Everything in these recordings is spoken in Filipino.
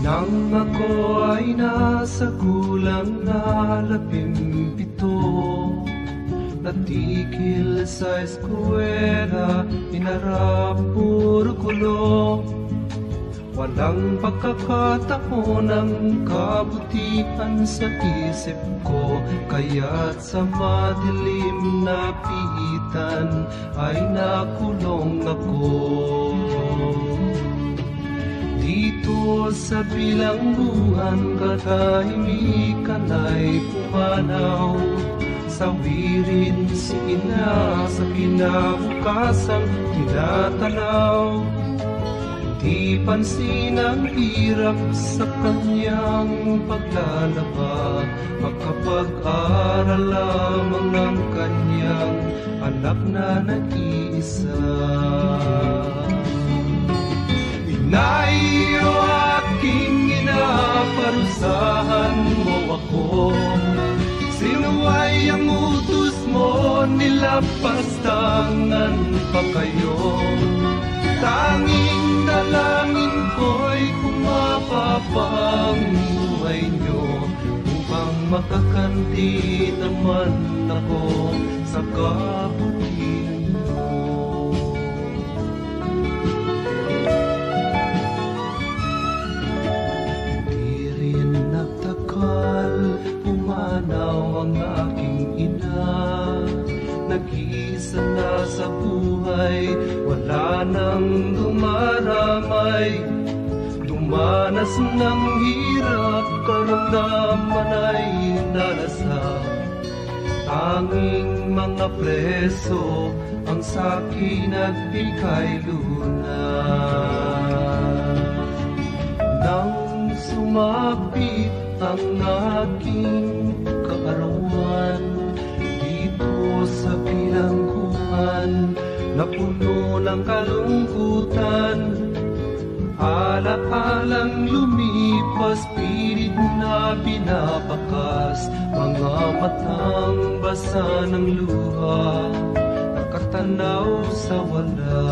Nang ako ay nasa gulang na 17, natigil sa eskwela, inarap puro gulo. Walang pagkakataon ng kabutihan sa isip ko, kaya't sa madilim na pihitan ay nakulong ako. Dito sa bilangguan, katahimikan ay pumanaw. Sawirin si ina sa kinabukasan tinatanaw. Di pansin ang hirap sa kanyang paglalaba, makapag-aral lamang ang kanyang anak na nag-iisa. Inay, o aking ina, parusahan mo ako. Sino ay ang utos mo, nilapastangan pa kayo? Tanging dalangin ko'y kumapapang buhay nyo, upang makakanti naman ako sa kabutihan mo. Di rin nagtagal, pumanaw ang aking ina. Nag-iisa na sa buhay, wala nang dumaramay. Dumanas ng hirap, karamdaman ay nalasap. Tanging mga preso ang sa'kin nagbigay lunas. Nang sumapit ang aking kaarawan, sa bilangguan na puno ng kalungkutan, ala-alang lumipas, pilit na binabakas, mga matang basa ng luha, nakatanaw sa wala.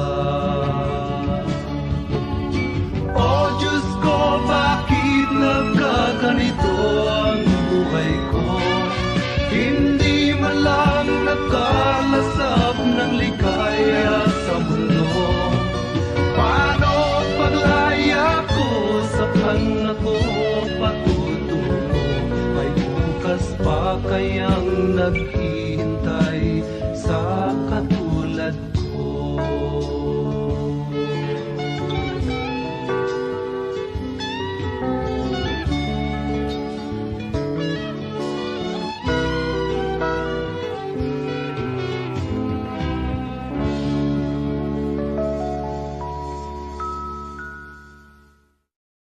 O Diyos ko, bakit nagkaganito ang buhay ko? Hindi man lang nagkalasap ng ligaya sa mundo. Paano paglaya ko, saan ako patutungo? May bukas pa kayang naghihintay sa